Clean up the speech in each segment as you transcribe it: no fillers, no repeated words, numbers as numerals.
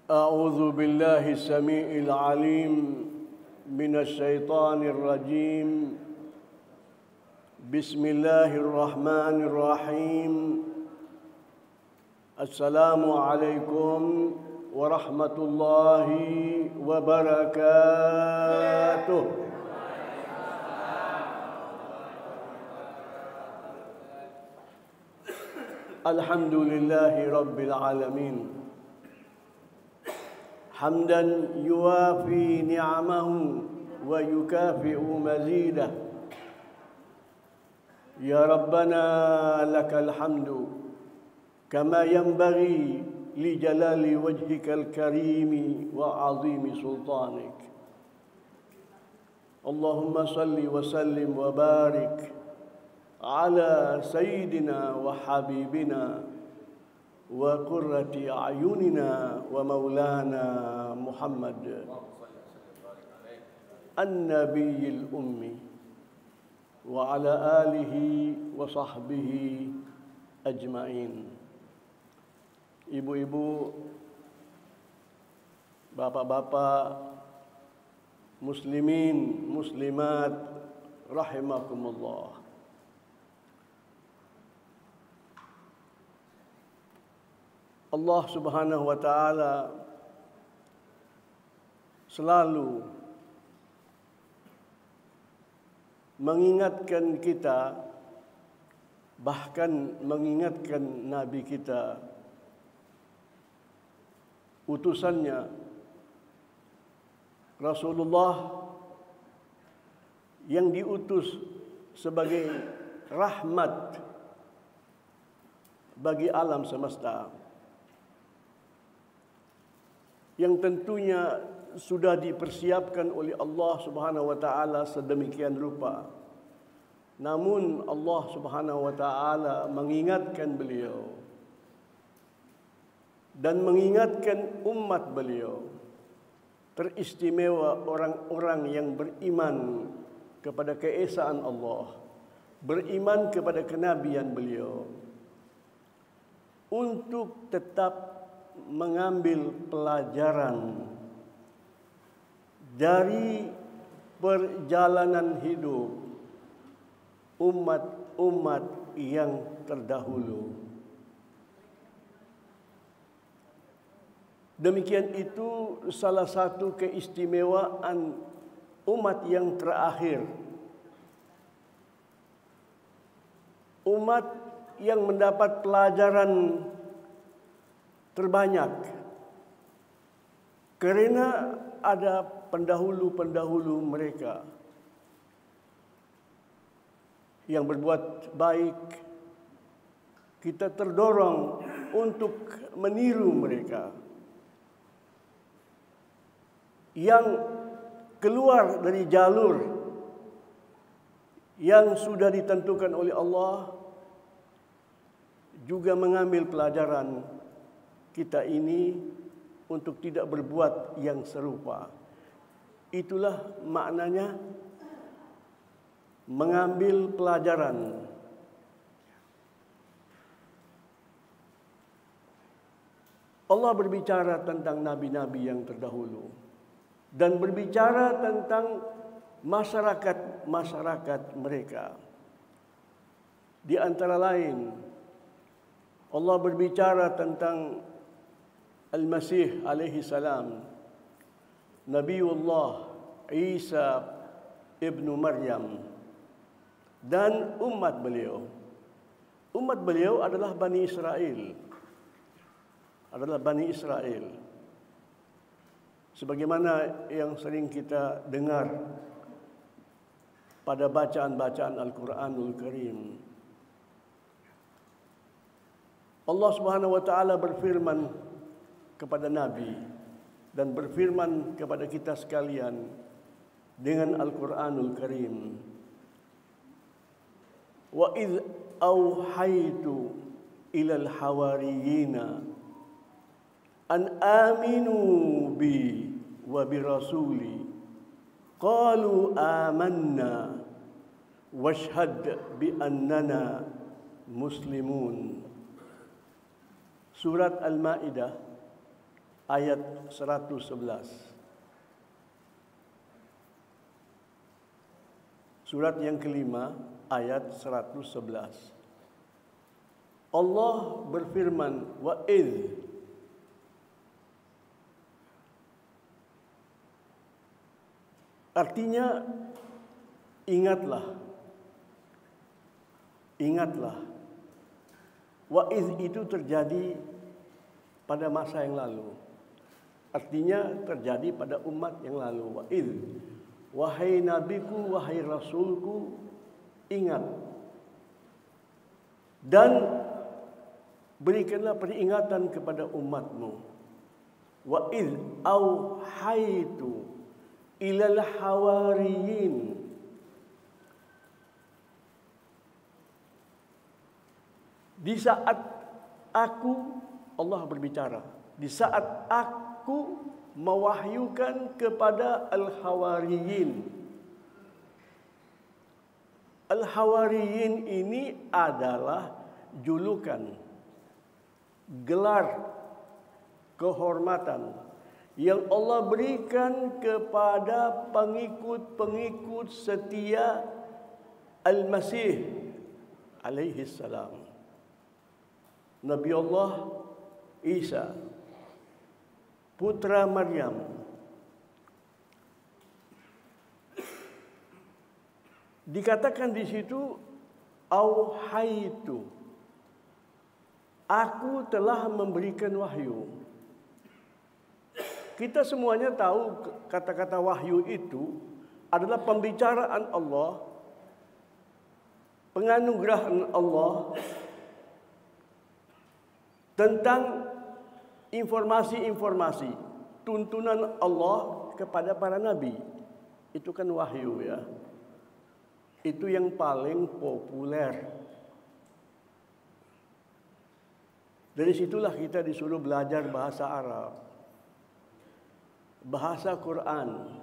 أعوذ بالله السميع العليم من الشيطان الرجيم بسم الله الرحمن الرحيم السلام عليكم ورحمة الله وبركاته. الحمد لله رب العالمين حمدا يوافي نعمه ويكافئ مزيده. يا ربنا لك الحمد كما ينبغي لجلال وجهك الكريم وعظيم سلطانك. اللهم صل وسلم وبارك على سيدنا وحبيبنا وقرة أعيننا ومولانا محمد النبي الأمي وعلى آله وصحبه أجمعين. Ibu-ibu, bapak-bapak, muslimin, muslimat, rahimakumullah. Allah Subhanahu wa taala selalu mengingatkan kita, bahkan mengingatkan Nabi kita, utusannya Rasulullah yang diutus sebagai rahmat bagi alam semesta, yang tentunya sudah dipersiapkan oleh Allah Subhanahu wa taala sedemikian rupa. Namun Allah Subhanahu wa taala mengingatkan beliau dan mengingatkan umat beliau, teristimewa orang-orang yang beriman kepada keesaan Allah, beriman kepada kenabian beliau, untuk tetap mengambil pelajaran dari perjalanan hidup umat-umat yang terdahulu. Demikian itu salah satu keistimewaan umat yang terakhir, umat yang mendapat pelajaran terbanyak, kerana ada pendahulu-pendahulu mereka yang berbuat baik. Kita terdorong untuk meniru mereka yang keluar dari jalur yang sudah ditentukan oleh Allah, juga mengambil pelajaran kita ini untuk tidak berbuat yang serupa. Itulah maknanya mengambil pelajaran. Allah berbicara tentang nabi-nabi yang terdahulu dan berbicara tentang masyarakat mereka. Di antara lain, Allah berbicara tentang Al-Masih alaihi salam, Nabiullah Isa ibnu Maryam, dan umat beliau. Umat beliau adalah Bani Israel. Sebagaimana yang sering kita dengar pada bacaan-bacaan Al-Quranul Karim. Allah Subhanahu wa taala berfirman kepada Nabi dan berfirman kepada kita sekalian dengan Al-Quranul Karim. Wa idh auhaitu ilal hawariyina an aminu bi wa bi rasuli qalu amanna washhad bi annana muslimun. Surat Al-Maidah ayat 111. Surat yang kelima ayat 111. Allah berfirman, wa idh, artinya ingatlah. Ingatlah. Wa idh itu terjadi pada masa yang lalu. Artinya terjadi pada umat yang lalu. Wa idh, wahai nabiku, wahai rasulku, ingat. Dan berikanlah peringatan kepada umatmu. Wa idh auhaitu ilal hawariyin. Di saat aku, Allah berbicara, di saat aku mewahyukan kepada al-hawariyin. Al-hawariyin ini adalah julukan, gelar kehormatan yang Allah berikan kepada pengikut-pengikut setia Al-Masih alaihi salam. Nabi Allah Isa, putra Maryam. Dikatakan di situ auhaitu, aku telah memberikan wahyu. Kita semuanya tahu kata-kata wahyu itu adalah pembicaraan Allah, penganugerahan Allah tentang informasi-informasi, tuntunan Allah kepada para nabi. Itu kan wahyu ya. Itu yang paling populer. Dari situlah kita disuruh belajar bahasa Arab, bahasa Quran.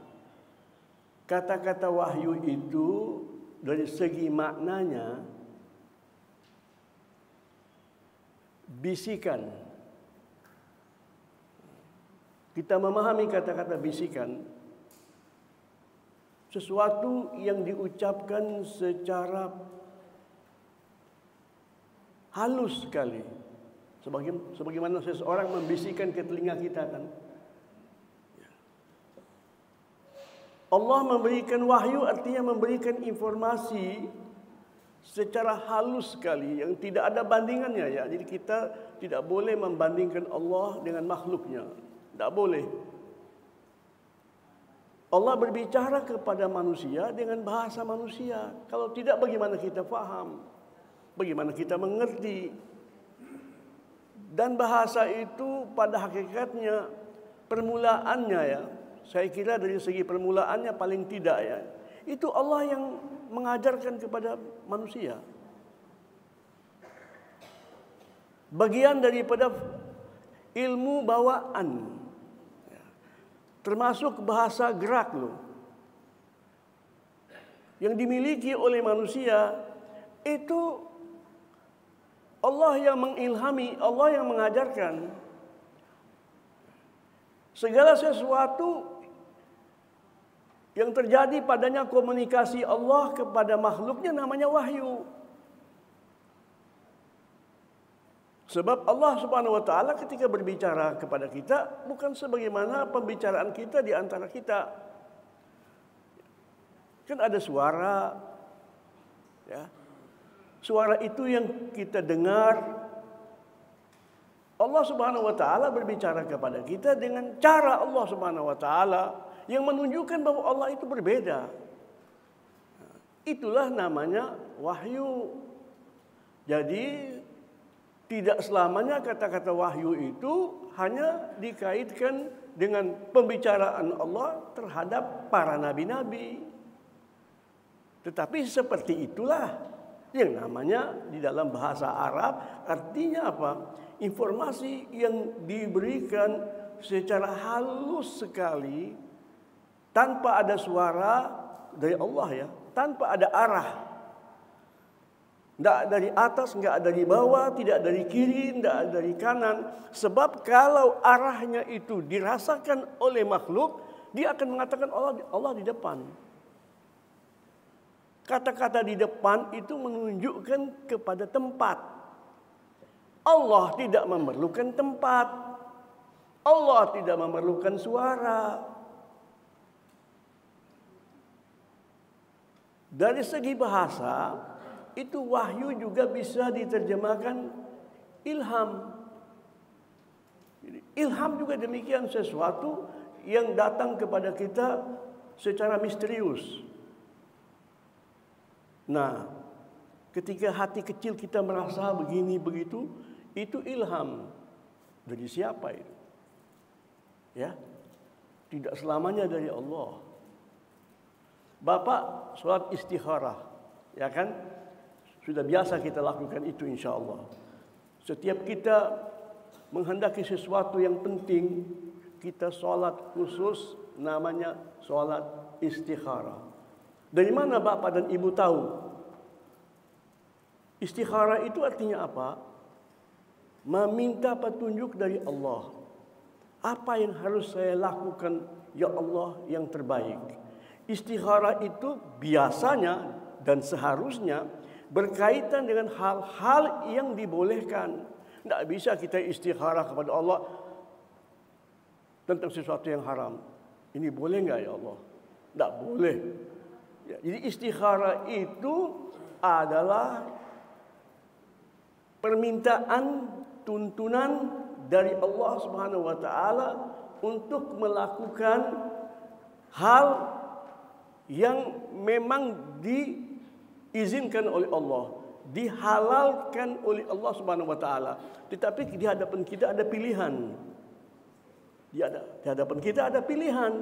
Kata-kata wahyu itu dari segi maknanya bisikan. Kita memahami kata-kata bisikan, sesuatu yang diucapkan secara halus sekali, sebagaimana seseorang membisikkan ke telinga kita kan. Allah memberikan wahyu artinya memberikan informasi secara halus sekali yang tidak ada bandingannya ya. Jadi kita tidak boleh membandingkan Allah dengan makhluknya. Tidak boleh. Allah berbicara kepada manusia dengan bahasa manusia. Kalau tidak, bagaimana kita faham? Bagaimana kita mengerti? Dan bahasa itu pada hakikatnya permulaannya ya, saya kira dari segi permulaannya paling tidak ya, itu Allah yang mengajarkan kepada manusia. Bagian daripada ilmu bawaan, termasuk bahasa gerak loh, yang dimiliki oleh manusia, itu Allah yang mengilhami, Allah yang mengajarkan. Segala sesuatu yang terjadi padanya komunikasi Allah kepada makhluknya namanya wahyu. Sebab Allah Subhanahu wa taala ketika berbicara kepada kita bukan sebagaimana pembicaraan kita di antara kita. Kan ada suara ya. Suara itu yang kita dengar. Allah Subhanahu wa taala berbicara kepada kita dengan cara Allah Subhanahu wa taala yang menunjukkan bahwa Allah itu berbeda. Itulah namanya wahyu. Jadi tidak selamanya kata-kata wahyu itu hanya dikaitkan dengan pembicaraan Allah terhadap para nabi-nabi. Tetapi seperti itulah yang namanya di dalam bahasa Arab artinya apa? Informasi yang diberikan secara halus sekali tanpa ada suara dari Allah ya, tanpa ada arah. Tidak dari atas, tidak dari bawah, tidak dari kiri, tidak dari kanan. Sebab kalau arahnya itu dirasakan oleh makhluk, dia akan mengatakan Allah di depan. Kata-kata di depan itu menunjukkan kepada tempat. Allah tidak memerlukan tempat. Allah tidak memerlukan suara. Dari segi bahasa, itu wahyu juga bisa diterjemahkan ilham. Ilham juga demikian, sesuatu yang datang kepada kita secara misterius. Nah, ketika hati kecil kita merasa begini begitu, itu ilham. Dari siapa itu? Ya, tidak selamanya dari Allah. Bapak sholat istikharah, ya kan? Sudah biasa kita lakukan itu insya Allah. Setiap kita menghendaki sesuatu yang penting, kita sholat khusus namanya sholat istikharah. Dari mana Bapak dan Ibu tahu? Istikharah itu artinya apa? Meminta petunjuk dari Allah. Apa yang harus saya lakukan, ya Allah, yang terbaik? Istikharah itu biasanya dan seharusnya berkaitan dengan hal-hal yang dibolehkan. Tidak bisa kita istikharah kepada Allah tentang sesuatu yang haram. Ini boleh enggak ya Allah? Tidak boleh. Ya, jadi istikharah itu adalah permintaan tuntunan dari Allah Subhanahu wa taala untuk melakukan hal yang memang diizinkan oleh Allah, dihalalkan oleh Allah Subhanahu wa taala. Tetapi di hadapan kita ada pilihan. Di hadapan kita ada pilihan.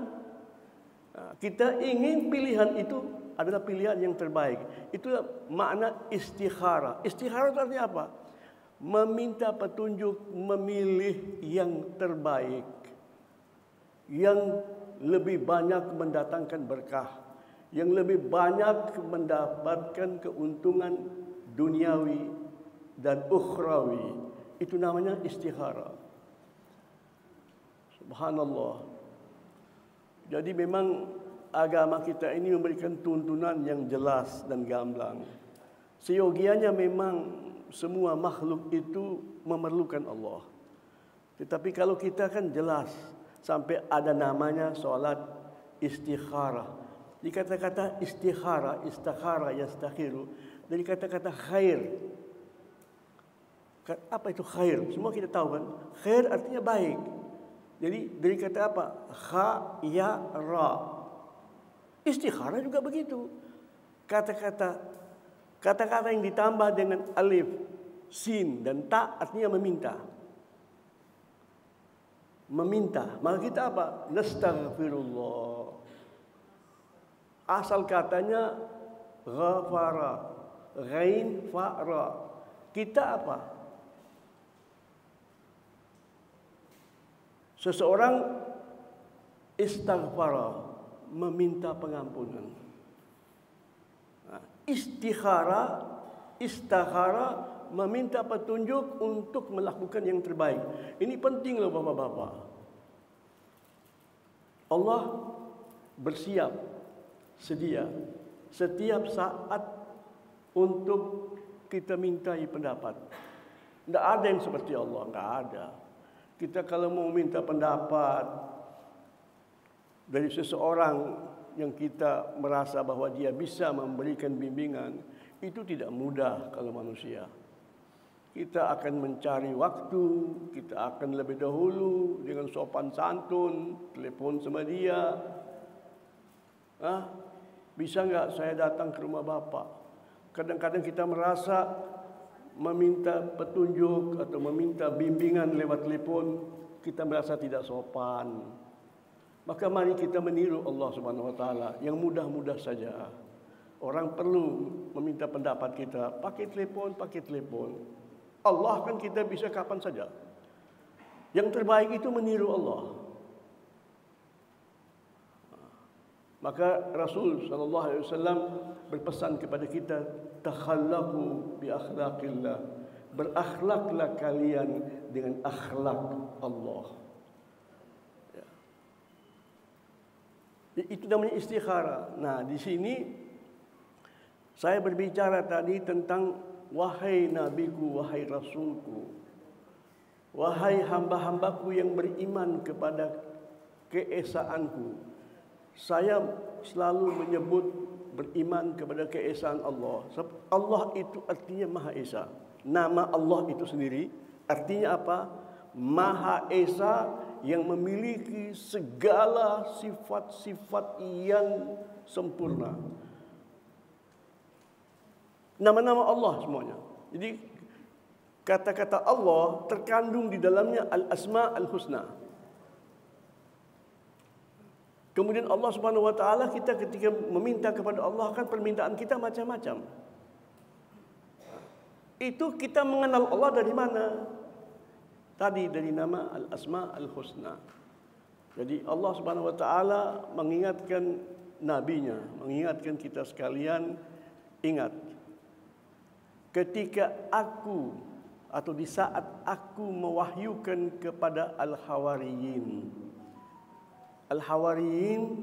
Nah, kita ingin pilihan itu adalah pilihan yang terbaik. Itulah makna istikharah. Istikharah itu artinya apa? Meminta petunjuk, memilih yang terbaik, yang lebih banyak mendatangkan berkah, yang lebih banyak mendapatkan keuntungan duniawi dan ukhrawi. Itu namanya istikharah. Subhanallah. Jadi memang agama kita ini memberikan tuntunan yang jelas dan gamblang. Seyogianya memang semua makhluk itu memerlukan Allah. Tetapi kalau kita kan jelas sampai ada namanya solat istikharah. Di kata-kata istikharah, istakhara, yastakhiru, dari kata-kata khair. Apa itu khair? Semua kita tahu kan? Khair artinya baik. Jadi dari kata apa? Kha, ya, ra. Istikharah juga begitu. Kata-kata yang ditambah dengan alif, sin, dan ta artinya meminta. Meminta. Maka kita apa? Nastaghfirullah. Asal katanya ghafara, ghain, fa'ra. Kita apa? Seseorang istighfara, meminta pengampunan. Istikhara, meminta petunjuk untuk melakukan yang terbaik. Ini penting loh Bapak-bapak. Allah bersiap, sedia setiap saat untuk kita mintai pendapat. Tidak ada yang seperti Allah, tidak ada. Kita kalau mau minta pendapat dari seseorang yang kita merasa bahwa dia bisa memberikan bimbingan, itu tidak mudah kalau manusia. Kita akan mencari waktu, kita akan lebih dahulu dengan sopan santun, telepon sama dia. Bisa nggak saya datang ke rumah Bapak? Kadang-kadang kita merasa meminta petunjuk atau meminta bimbingan lewat telepon, kita merasa tidak sopan. Maka mari kita meniru Allah Subhanahu wa taala yang mudah-mudah saja. Orang perlu meminta pendapat kita pakai telepon. Allah kan kita bisa kapan saja. Yang terbaik itu meniru Allah. Maka Rasul sallallahu alaihi wasallam berpesan kepada kita, takhallaqu bi akhlaqillah. Berakhlaklah kalian dengan akhlak Allah. Ya. Itu namanya istikhara. Nah, di sini saya berbicara tadi tentang wahai nabiku, wahai rasulku, wahai hamba-hambaku yang beriman kepada keesaanku. Saya selalu menyebut beriman kepada keesaan Allah. Sebab Allah itu artinya Maha Esa. Nama Allah itu sendiri artinya apa? Maha Esa yang memiliki segala sifat-sifat yang sempurna. Nama-nama Allah semuanya. Jadi kata-kata Allah terkandung di dalamnya al-asma al-husna. Kemudian Allah Subhanahu wa taala, kita ketika meminta kepada Allah kan permintaan kita macam-macam. Itu kita mengenal Allah dari mana? Tadi dari nama Al-Asma Al-Husna. Jadi Allah Subhanahu wa taala mengingatkan nabinya, mengingatkan kita sekalian, ingat ketika aku atau di saat aku mewahyukan kepada Al-Hawariyin. Al-Hawariyin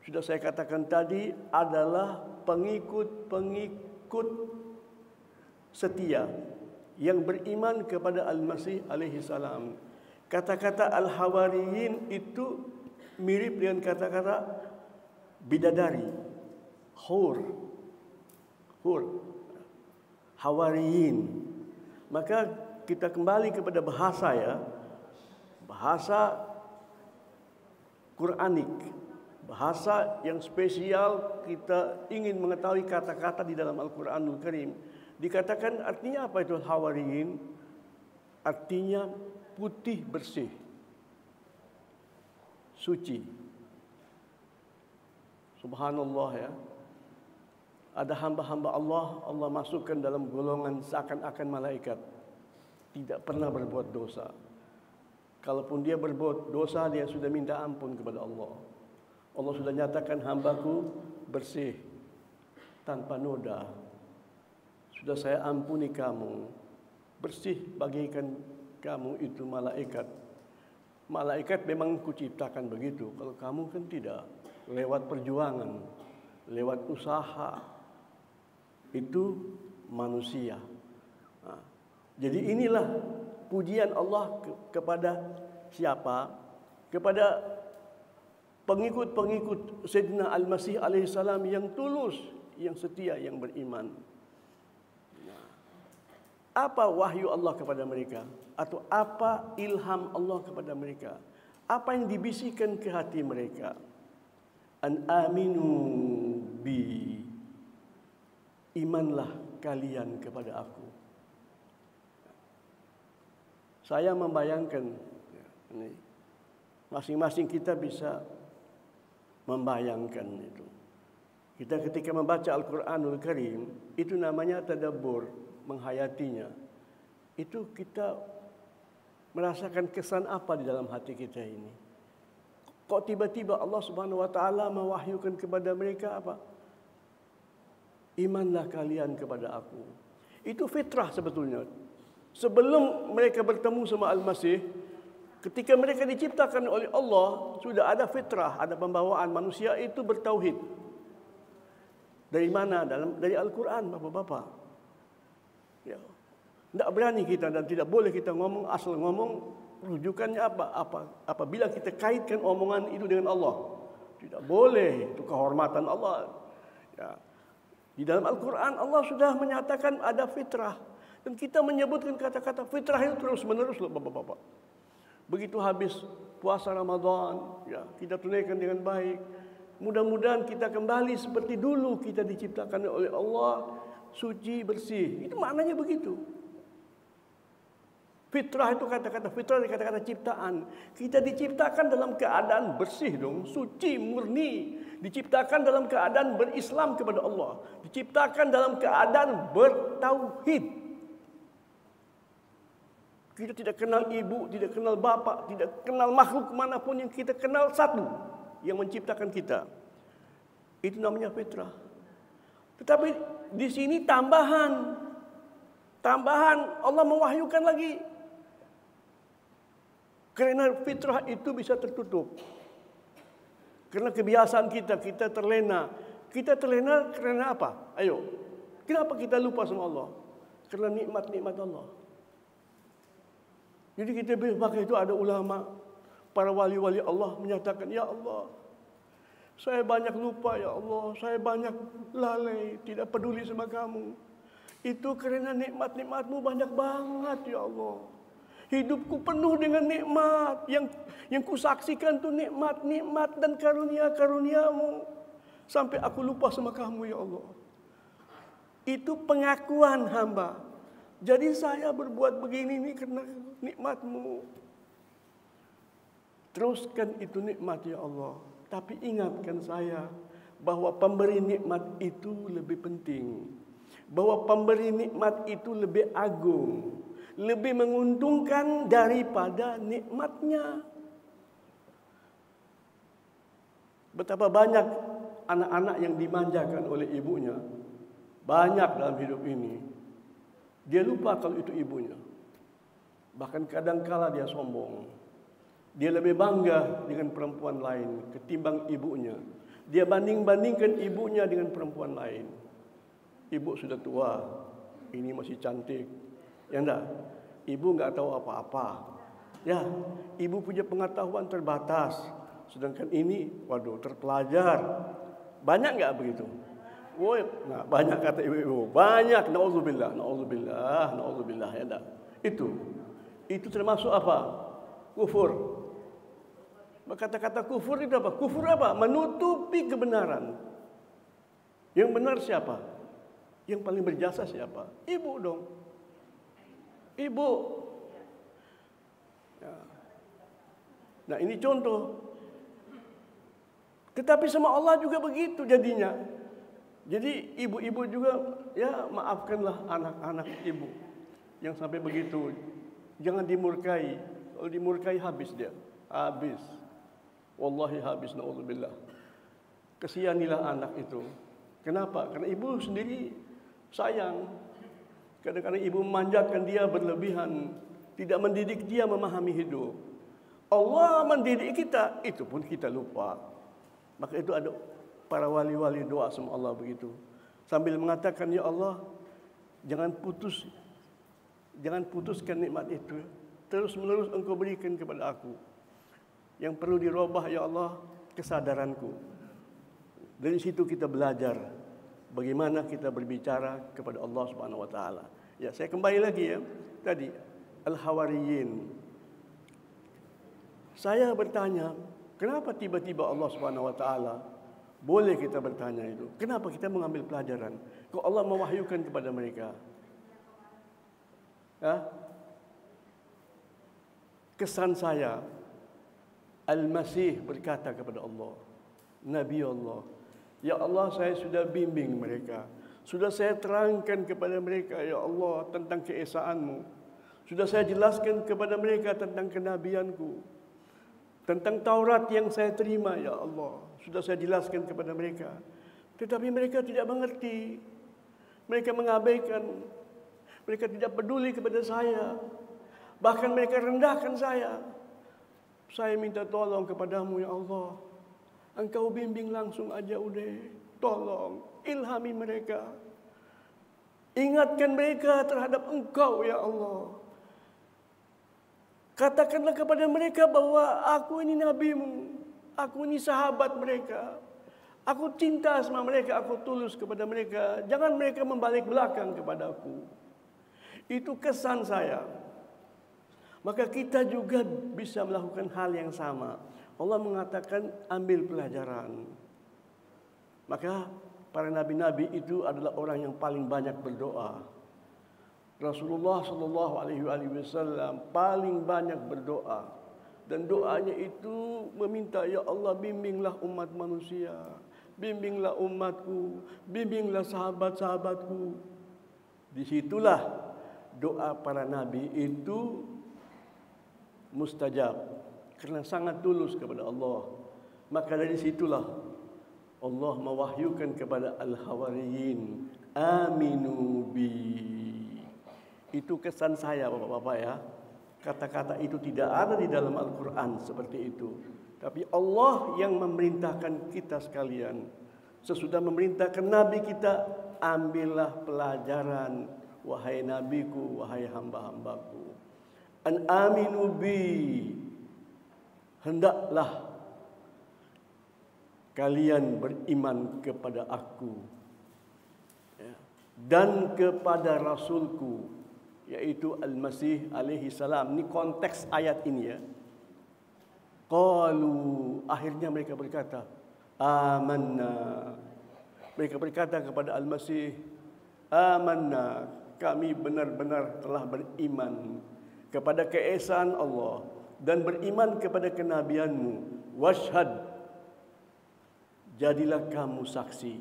sudah saya katakan tadi adalah pengikut-pengikut setia yang beriman kepada Al-Masih alaihi salam. Kata-kata Al-Hawariyin itu mirip dengan kata-kata bidadari, hur, Hawariyin. Maka kita kembali kepada bahasa ya, bahasa Quranik, bahasa yang spesial. Kita ingin mengetahui kata-kata di dalam Al-Quranul Karim. Dikatakan artinya apa itu Hawariyin? Artinya putih bersih, suci. Subhanallah ya. Ada hamba-hamba Allah, Allah masukkan dalam golongan seakan-akan malaikat. Tidak pernah berbuat dosa. Kalaupun dia berbuat dosa, dia sudah minta ampun kepada Allah. Allah sudah nyatakan hambaku bersih, tanpa noda. Sudah saya ampuni kamu. Bersih bagaikan kamu itu malaikat. Malaikat memang kuciptakan begitu. Kalau kamu kan tidak. Lewat perjuangan, lewat usaha. Itu manusia. Nah, jadi inilah pujian Allah kepada siapa? Kepada pengikut-pengikut Sayyidina Al-Masih alaihissalam yang tulus, yang setia, yang beriman. Nah, apa wahyu Allah kepada mereka? Atau apa ilham Allah kepada mereka? Apa yang dibisikkan ke hati mereka? An aminu bi. Imanlah kalian kepada aku. Saya membayangkan, masing-masing kita bisa membayangkan itu. Kita ketika membaca Al-Quranul Karim, itu namanya tadabbur, menghayatinya. Itu kita merasakan kesan apa di dalam hati kita ini. Kok tiba-tiba Allah Subhanahu wa taala mewahyukan kepada mereka apa? Imanlah kalian kepada aku. Itu fitrah sebetulnya. Sebelum mereka bertemu sama Al-Masih, ketika mereka diciptakan oleh Allah, sudah ada fitrah, ada pembawaan manusia itu bertauhid. Dari mana? Dari Al-Quran, Bapak-bapak. Ya. Tidak berani kita dan tidak boleh kita ngomong asal ngomong. Rujukannya apa? Apabila kita kaitkan omongan itu dengan Allah, tidak boleh. Itu kehormatan Allah. Ya. Di dalam Al-Quran Allah sudah menyatakan ada fitrah. Dan kita menyebutkan kata-kata fitrah itu terus-menerus loh Bapak-bapak. Begitu habis puasa Ramadan, ya, kita tunaikan dengan baik. Mudah-mudahan kita kembali seperti dulu kita diciptakan oleh Allah, suci, bersih. Itu maknanya begitu. Fitrah itu kata-kata fitrah, kata-kata ciptaan. Kita diciptakan dalam keadaan bersih dong, suci, murni. Diciptakan dalam keadaan berislam kepada Allah. Diciptakan dalam keadaan bertauhid. Kita tidak kenal ibu, tidak kenal bapak, tidak kenal makhluk manapun, yang kita kenal satu. yang menciptakan kita. Itu namanya fitrah. Tetapi di sini tambahan Allah mewahyukan lagi. Karena fitrah itu bisa tertutup. Karena kebiasaan kita terlena. Kita terlena karena apa? Ayo. Kenapa kita lupa sama Allah? Karena nikmat-nikmat Allah. Jadi kita maka itu ada ulama, para wali-wali Allah menyatakan, ya Allah, saya banyak lupa ya Allah, saya banyak lalai, tidak peduli sama kamu. Itu karena nikmat-nikmatmu banyak banget ya Allah. Hidupku penuh dengan nikmat. Yang kusaksikan tuh nikmat-nikmat dan karunia-karuniamu. Sampai aku lupa sama kamu ya Allah. Itu pengakuan hamba. Jadi saya berbuat begini ini karena nikmatmu. Teruskan itu nikmat ya Allah. Tapi ingatkan saya bahwa pemberi nikmat itu lebih penting. Bahwa pemberi nikmat itu lebih agung. Lebih menguntungkan daripada nikmatnya. Betapa banyak anak-anak yang dimanjakan oleh ibunya. Banyak dalam hidup ini. Dia lupa kalau itu ibunya. Bahkan kadangkala dia sombong. Dia lebih bangga dengan perempuan lain ketimbang ibunya. Dia banding-bandingkan ibunya dengan perempuan lain. Ibu sudah tua, ini masih cantik. Ya enggak? Ibu enggak tahu apa-apa. Ya, ibu punya pengetahuan terbatas. Sedangkan ini, waduh, terpelajar. Banyak enggak begitu? Woi, nah, banyak kata ibu-ibu. Banyak, na'udzubillah, na'udzubillah, na'udzubillah. Ya enggak? Itu termasuk apa? Kufur. Kata-kata kufur itu apa? Kufur apa? Menutupi kebenaran. Yang benar siapa? Yang paling berjasa siapa? Ibu dong. Ibu. Ya. Nah ini contoh. Tetapi sama Allah juga begitu jadinya. Jadi ibu-ibu juga, ya maafkanlah anak-anak ibu yang sampai begitu. Jangan dimurkai. Kalau dimurkai habis dia. Habis. Wallahi habis, na'udzubillah. Kesiyanilah anak itu. Kenapa? Karena ibu sendiri sayang. Kadang-kadang ibu memanjakan dia berlebihan. Tidak mendidik dia memahami hidup. Allah mendidik kita, itu pun kita lupa. Maka itu ada para wali-wali doa sama Allah begitu. Sambil mengatakan, ya Allah, jangan putuskan nikmat itu. Terus menerus engkau berikan kepada aku. Yang perlu dirubah ya Allah, kesadaranku. Dari situ kita belajar bagaimana kita berbicara kepada Allah Subhanahu wa taala. Ya, saya kembali lagi ya. Tadi Al-Hawariyin. Saya bertanya, kenapa tiba-tiba Allah Subhanahu wa taala boleh kita bertanya itu? Kenapa kita mengambil pelajaran? Kok Allah mewahyukan kepada mereka? Ya? Kesan saya, Al-Masih berkata kepada Allah, Nabi Allah, ya Allah, saya sudah bimbing mereka. Sudah saya terangkan kepada mereka, ya Allah, tentang keesaanmu. Sudah saya jelaskan kepada mereka tentang kenabianku. Tentang Taurat yang saya terima, ya Allah. Sudah saya jelaskan kepada mereka. Tetapi mereka tidak mengerti. Mereka mengabaikan. Mereka tidak peduli kepada saya. Bahkan mereka rendahkan saya. Saya minta tolong kepadamu ya Allah. Engkau bimbing langsung aja udah. Tolong ilhami mereka. Ingatkan mereka terhadap engkau ya Allah. Katakanlah kepada mereka bahwa aku ini nabimu. Aku ini sahabat mereka. Aku cinta sama mereka. Aku tulus kepada mereka. Jangan mereka membalik belakang kepada aku. Itu kesan saya. Maka kita juga bisa melakukan hal yang sama. Allah mengatakan ambil pelajaran. Maka para nabi-nabi itu adalah orang yang paling banyak berdoa. Rasulullah sallallahu alaihi wasallam paling banyak berdoa. Dan doanya itu meminta, ya Allah, bimbinglah umat manusia. Bimbinglah umatku. Bimbinglah sahabat-sahabatku. Disitulah doa para nabi itu mustajab, karena sangat tulus kepada Allah. Maka dari situlah Allah mewahyukan kepada al-hawariyin, aminu bi. Itu kesan saya Bapak-bapak ya. Kata-kata itu tidak ada di dalam Al-Quran seperti itu. Tapi Allah yang memerintahkan kita sekalian. Sesudah memerintahkan Nabi kita, ambillah pelajaran, wahai nabiku, wahai hamba-hambaku. An aminu bi, hendaklah kalian beriman kepada aku dan kepada Rasulku, yaitu Al-Masih alaihi salam. Ini konteks ayat ini ya. Qalu, akhirnya mereka berkata, amanna. Mereka berkata kepada Al-Masih, amanna, kami benar-benar telah beriman kepada keesaan Allah dan beriman kepada kenabianmu. Washhad, jadilah kamu saksi.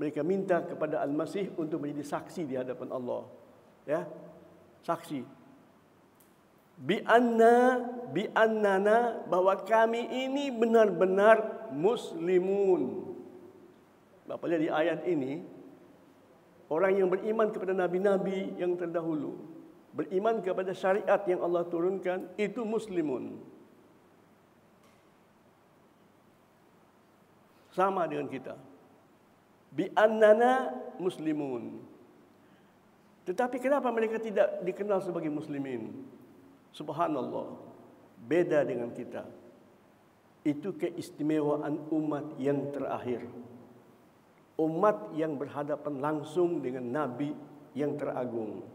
Mereka minta kepada Al-Masih untuk menjadi saksi di hadapan Allah. Ya, saksi. Bi'annana, bahwa kami ini benar-benar muslimun. Bapak lihat di ayat ini, orang yang beriman kepada nabi-nabi yang terdahulu, beriman kepada syariat yang Allah turunkan, itu muslimun. Sama dengan kita. Bi'annana muslimun. Tetapi kenapa mereka tidak dikenal sebagai muslimin? Subhanallah, beda dengan kita. Itu keistimewaan umat yang terakhir. Umat yang berhadapan langsung dengan Nabi yang teragung.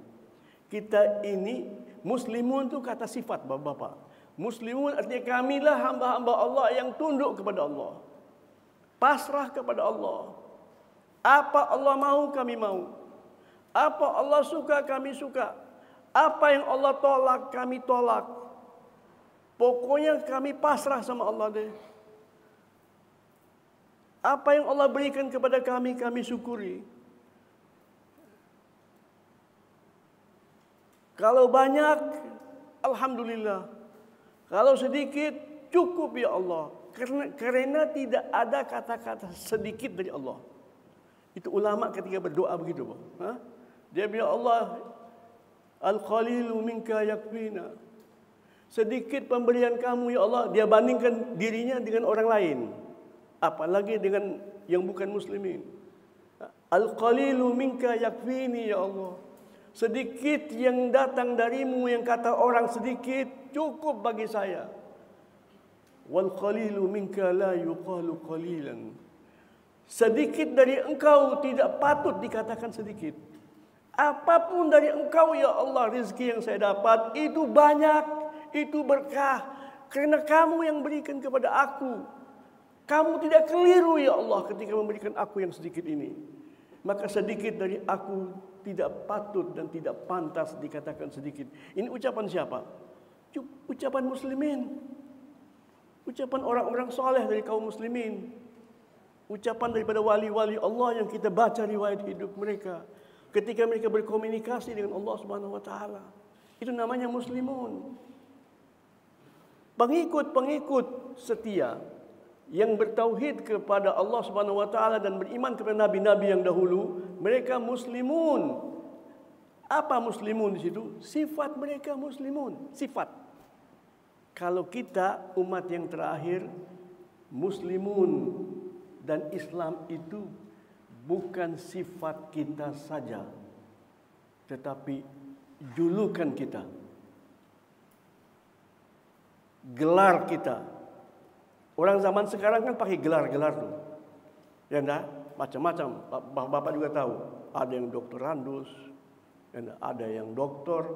Kita ini muslimun itu kata sifat Bapak-bapak. Muslimun artinya kamilah hamba-hamba Allah yang tunduk kepada Allah. Pasrah kepada Allah. Apa Allah mau kami mau. Apa Allah suka kami suka. Apa yang Allah tolak kami tolak. Pokoknya kami pasrah sama Allah deh. Apa yang Allah berikan kepada kami, kami syukuri. Kalau banyak, alhamdulillah. Kalau sedikit, cukup ya Allah. Karena tidak ada kata-kata sedikit dari Allah. Itu ulama ketika berdoa begitu, Pak. Dia bilang, Allah, al-qalilu minka yakfina. Sedikit pemberian kamu ya Allah. Dia bandingkan dirinya dengan orang lain, apalagi dengan yang bukan muslimin. Al-qalilu minka yakfini ya Allah. Sedikit yang datang darimu, yang kata orang sedikit, cukup bagi saya. Wal qalilu minka la yuqalu qalilan. Sedikit dari engkau tidak patut dikatakan sedikit. Apapun dari engkau ya Allah, rezeki yang saya dapat itu banyak, itu berkah. Karena kamu yang berikan kepada aku. Kamu tidak keliru ya Allah ketika memberikan aku yang sedikit ini. Maka sedikit dari aku tidak patut dan tidak pantas dikatakan sedikit. Ini ucapan siapa? Ucapan muslimin. Ucapan orang-orang soleh dari kaum muslimin. Ucapan daripada wali-wali Allah yang kita baca riwayat hidup mereka. Ketika mereka berkomunikasi dengan Allah Subhanahu wa taala. Itu namanya muslimun. Pengikut-pengikut setia yang bertauhid kepada Allah Subhanahu wa taala dan beriman kepada nabi-nabi yang dahulu, mereka muslimun. Apa muslimun di situ? Sifat mereka muslimun, sifat. Kalau kita umat yang terakhir, muslimun dan Islam itu bukan sifat kita saja, tetapi julukan kita, gelar kita. Orang zaman sekarang kan pakai gelar-gelar tuh, ya enggak? Macam-macam. Bapak juga tahu. Ada yang doktorandus, ada yang doktor,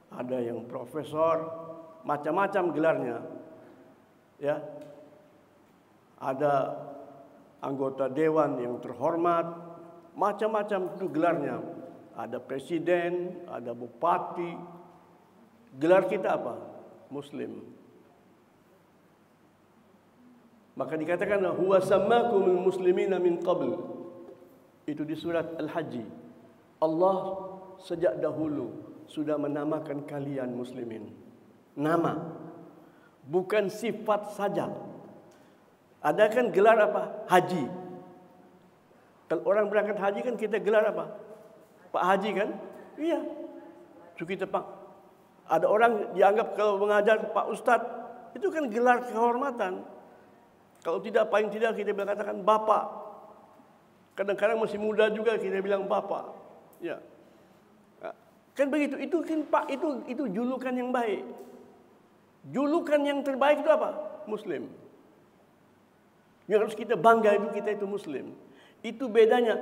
ada yang profesor, macam-macam gelarnya. Ya, ada anggota dewan yang terhormat, macam-macam itu gelarnya. Ada presiden, ada bupati. Gelar kita apa? Muslim. Maka dikatakan huwa sammakumul muslimina min qabl. Itu di surat Al-Hajj. Allah sejak dahulu sudah menamakan kalian muslimin. Nama, bukan sifat saja. Ada kan gelar apa? Haji. Kalau orang berangkat haji kan kita gelar apa? Pak Haji kan? Iya. So kita ada orang dianggap kalau mengajar Pak Ustadz, itu kan gelar kehormatan. Kalau tidak, paling tidak kita katakan Bapak. Kadang-kadang masih muda juga kita bilang Bapak. Ya. Kan begitu. Itu kan Pak, itu julukan yang baik. Julukan yang terbaik itu apa? Muslim. Yang harus kita bangga itu kita itu Muslim. Itu bedanya.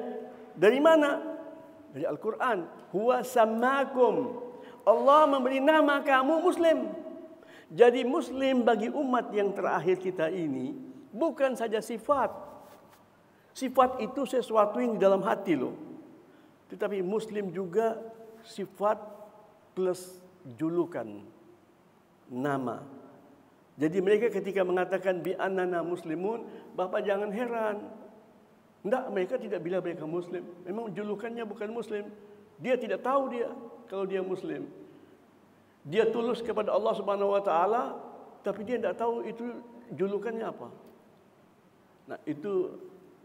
Dari mana? Dari Al-Quran. Huwa sammakum. Allah memberi nama kamu Muslim. Jadi Muslim bagi umat yang terakhir kita ini bukan saja sifat. Sifat itu sesuatu yang di dalam hati loh. Tetapi Muslim juga sifat plus julukan, nama. Jadi mereka ketika mengatakan bi annana muslimun, Bapak jangan heran. Enggak, mereka tidak bilang mereka Muslim. Memang julukannya bukan Muslim. Dia tidak tahu dia kalau dia Muslim. Dia tulus kepada Allah Subhanahu wa taala, tapi dia tidak tahu itu julukannya apa. Nah, itu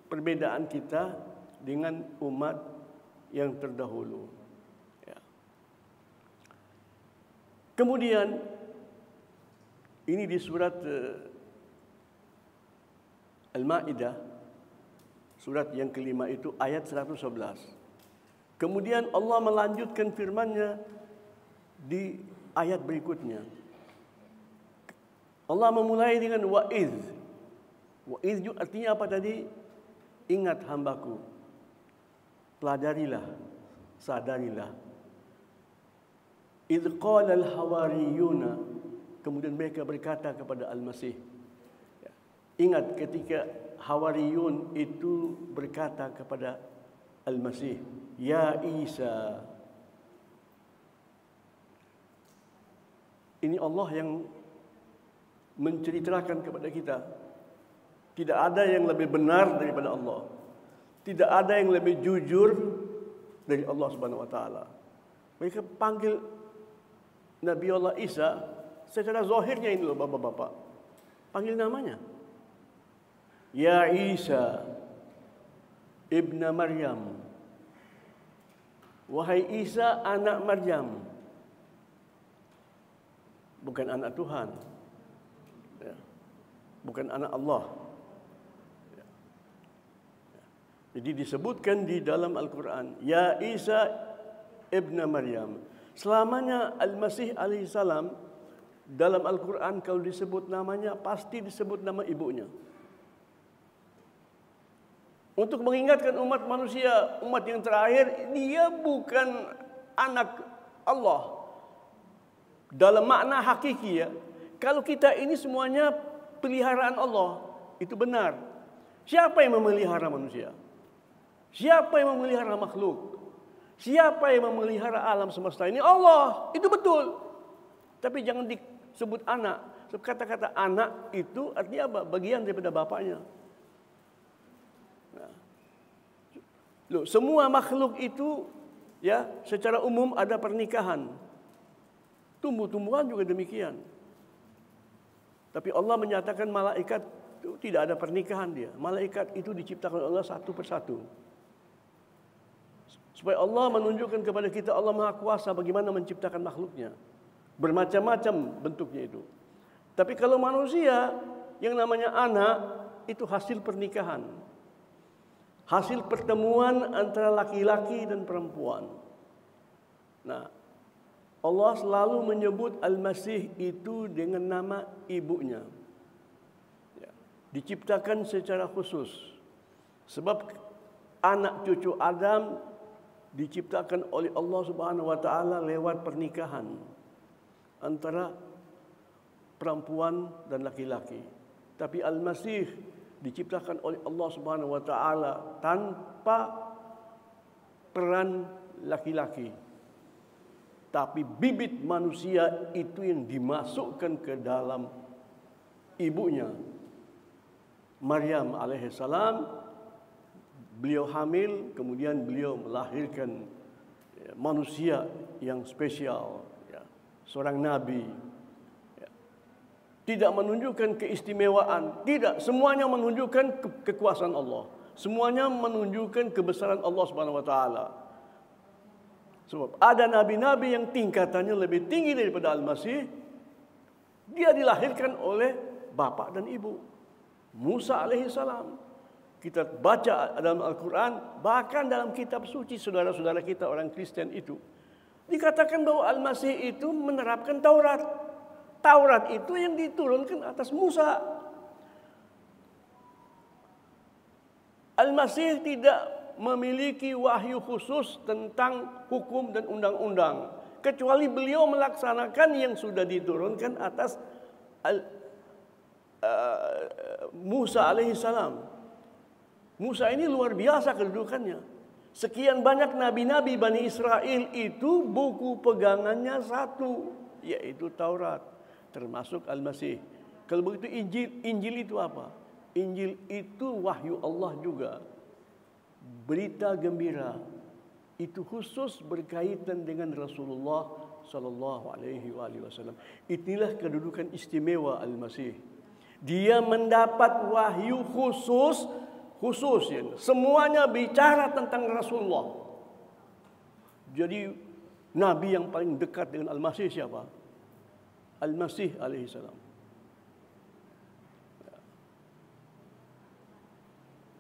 perbedaan kita dengan umat yang terdahulu. Ya. Kemudian ini di surat Al-Maidah, surat yang kelima itu ayat 111. Kemudian Allah melanjutkan firman-Nya di ayat berikutnya. Allah memulai dengan wa'idh. Wa'idh artinya apa tadi? Ingat hambaku. Pelajarilah, sadarilah. Idh qala al-hawariyuna, kemudian mereka berkata kepada Al-Masih. Ingat ketika Hawariyun itu berkata kepada Al-Masih, Ya Isa. Ini Allah yang menceritakan kepada kita. Tidak ada yang lebih benar daripada Allah. Tidak ada yang lebih jujur dari Allah Subhanahu wa taala. Mereka panggil Nabi Allah Isa secara zahirnya ini loh bapak-bapak. Panggil namanya. Ya Isa ibn Maryam. Wahai Isa anak Maryam. Bukan anak Tuhan. Ya. Bukan anak Allah. Ya. Ya. Jadi disebutkan di dalam Al-Quran. Ya Isa ibn Maryam. Selamanya Al-Masih alaihissalam dalam Al-Quran kalau disebut namanya pasti disebut nama ibunya. Untuk mengingatkan umat manusia, umat yang terakhir, dia bukan anak Allah. Dalam makna hakiki ya. Kalau kita ini semuanya peliharaan Allah, itu benar. Siapa yang memelihara manusia? Siapa yang memelihara makhluk? Siapa yang memelihara alam semesta ini? Allah, itu betul. Tapi jangan disebut anak. Kata-kata anak itu artinya apa? Bagian daripada bapaknya. Nah. Loh, semua makhluk itu ya secara umum ada pernikahan. Tumbuh-tumbuhan juga demikian. Tapi Allah menyatakan malaikat itu tidak ada pernikahan dia. Malaikat itu diciptakan Allah satu persatu. Supaya Allah menunjukkan kepada kita Allah Maha Kuasa bagaimana menciptakan makhluknya. Bermacam-macam bentuknya itu. Tapi kalau manusia yang namanya anak itu hasil pernikahan. Hasil pertemuan antara laki-laki dan perempuan. Nah, Allah selalu menyebut Al-Masih itu dengan nama ibunya. Ya, diciptakan secara khusus. Sebab anak cucu Adam diciptakan oleh Allah Subhanahu wa taala lewat pernikahan antara perempuan dan laki-laki. Tapi Al-Masih diciptakan oleh Allah Subhanahu wa taala tanpa peran laki-laki. Tapi bibit manusia itu yang dimasukkan ke dalam ibunya. Maryam alaihissalam, beliau hamil, kemudian beliau melahirkan manusia yang spesial, ya, seorang nabi. Ya. tidak menunjukkan keistimewaan, tidak, semuanya menunjukkan kekuasaan Allah. Semuanya menunjukkan kebesaran Allah Subhanahu wa taala. Sebab ada nabi-nabi yang tingkatannya lebih tinggi daripada Al-Masih. Dia dilahirkan oleh bapak dan ibu. Musa alaihissalam. Kita baca dalam Al-Quran, bahkan dalam kitab suci saudara-saudara kita orang Kristen itu, dikatakan bahwa Al-Masih itu menerapkan Taurat. Taurat itu yang diturunkan atas Musa. Al-Masih tidak memiliki wahyu khusus tentang hukum dan undang-undang, kecuali beliau melaksanakan yang sudah diturunkan atas Musa alaihissalam. Musa ini luar biasa kedudukannya. Sekian banyak nabi-nabi Bani Israel itu buku pegangannya satu, yaitu Taurat, termasuk Al-Masih. Kalau begitu Injil itu apa? Injil itu wahyu Allah juga. Berita gembira itu khusus berkaitan dengan Rasulullah sallallahu alaihi wasallam. Inilah kedudukan istimewa Al-Masih. Dia mendapat wahyu khusus ya. Semuanya bicara tentang Rasulullah. Jadi nabi yang paling dekat dengan Al-Masih siapa? Al-Masih alaihissalam.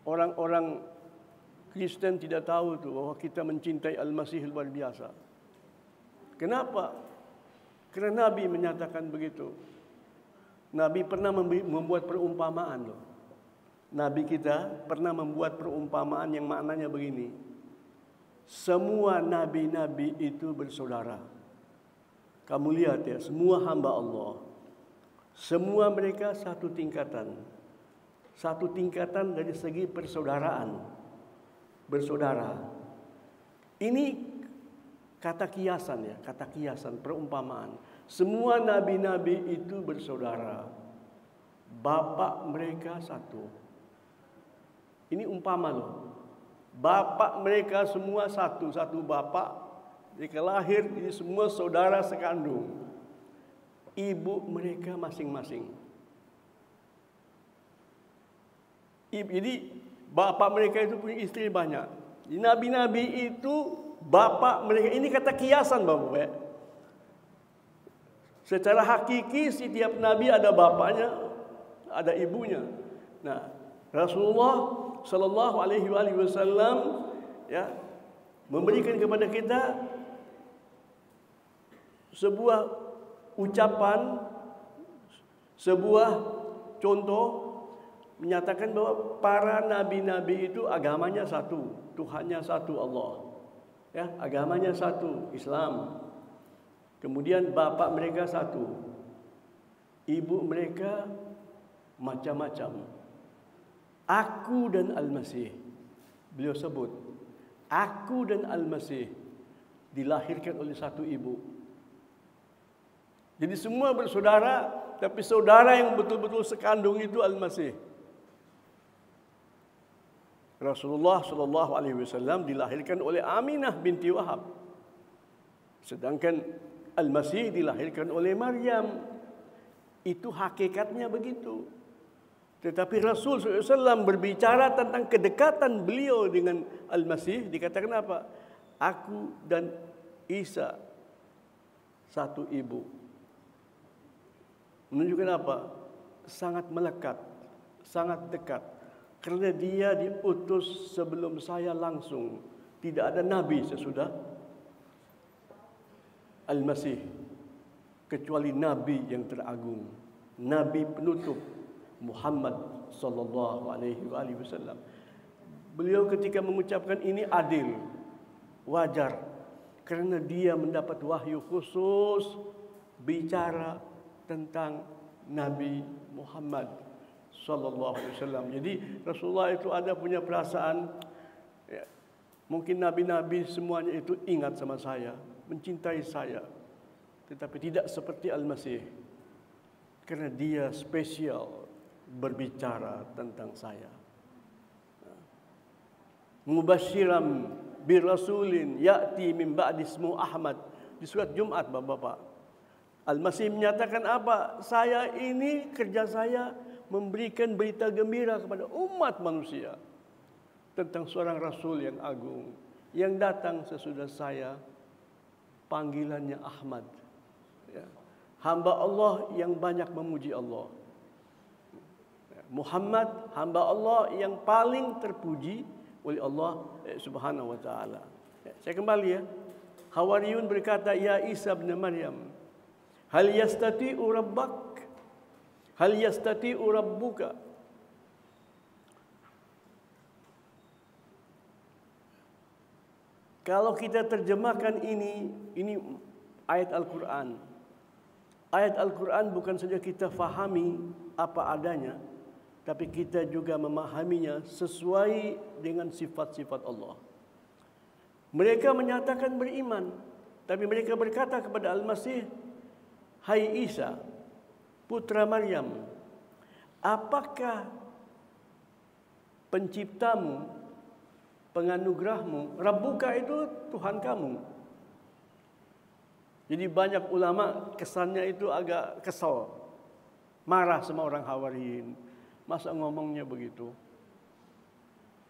Orang-orang Kristen tidak tahu tuh bahwa kita mencintai Al-Masih luar biasa. Kenapa? Karena Nabi menyatakan begitu. Nabi pernah membuat perumpamaan loh. Nabi kita pernah membuat perumpamaan yang maknanya begini. Semua nabi-nabi itu bersaudara. Kamu lihat ya, semua hamba Allah. Semua mereka satu tingkatan. Satu tingkatan dari segi persaudaraan. Bersaudara. Ini kata kiasan ya, kata kiasan, perumpamaan. Semua nabi-nabi itu bersaudara. Bapak mereka satu. Ini umpama loh. Bapak mereka semua satu bapak. Mereka lahir, jadi semua saudara sekandung. Ibu mereka masing-masing. Jadi bapak mereka itu punya istri banyak. Nabi-nabi itu bapak mereka. Ini kata kiasan Bapak ya. Secara hakiki setiap nabi ada bapaknya, ada ibunya. Nah, Rasulullah sallallahu alaihi wasallam ya memberikan kepada kita sebuah ucapan, sebuah contoh menyatakan bahwa para nabi-nabi itu agamanya satu, Tuhannya satu Allah. Ya, agamanya satu, Islam. Kemudian bapak mereka satu. Ibu mereka macam-macam. Aku dan Al-Masih. Beliau sebut, aku dan Al-Masih dilahirkan oleh satu ibu. Jadi semua bersaudara, tapi saudara yang betul-betul sekandung itu Al-Masih. Rasulullah sallallahu alaihi wasallam dilahirkan oleh Aminah binti Wahab. Sedangkan Al-Masih dilahirkan oleh Maryam. Itu hakikatnya begitu. Tetapi Rasul SAW berbicara tentang kedekatan beliau dengan Al-Masih. Dikatakan apa? Aku dan Isa satu ibu. Menunjukkan apa? Sangat melekat, sangat dekat. Karena dia diutus sebelum saya langsung. Tidak ada nabi sesudah Al-Masih. Kecuali nabi yang teragung. Nabi penutup. Muhammad sallallahu alaihi wasallam. Beliau ketika mengucapkan ini adil, wajar, karena dia mendapat wahyu khusus bicara tentang Nabi Muhammad sallallahu alaihi wasallam. Jadi Rasulullah itu ada punya perasaan ya, mungkin nabi-nabi semuanya itu ingat sama saya, mencintai saya. Tetapi tidak seperti Al-Masih. Karena dia spesial berbicara tentang saya. Mubasyiran bir rasulin ya'ti min ba'di ismu Ahmad. Di surat Jumat Bapak-bapak. Al-Masih menyatakan apa? Saya ini, kerja saya memberikan berita gembira kepada umat manusia tentang seorang Rasul yang agung, yang datang sesudah saya, panggilannya Ahmad. Ya. Hamba Allah yang banyak memuji Allah. Muhammad, hamba Allah yang paling terpuji oleh Allah Subhanahu wa taala. Saya kembali ya. Hawariyun berkata, ya Isa bin Maryam, hal yastati'u rabbak? Hal yastati'u rabbuka? Kalau kita terjemahkan ini ayat Al-Quran. Ayat Al-Quran bukan saja kita fahami apa adanya, tapi kita juga memahaminya sesuai dengan sifat-sifat Allah. Mereka menyatakan beriman, tapi mereka berkata kepada Al-Masih, hai Isa, putra Maryam, apakah penciptamu, penganugerahmu, Rabbuka itu Tuhan kamu? Jadi banyak ulama kesannya itu agak kesal, marah sama orang Hawariyin. Masa ngomongnya begitu?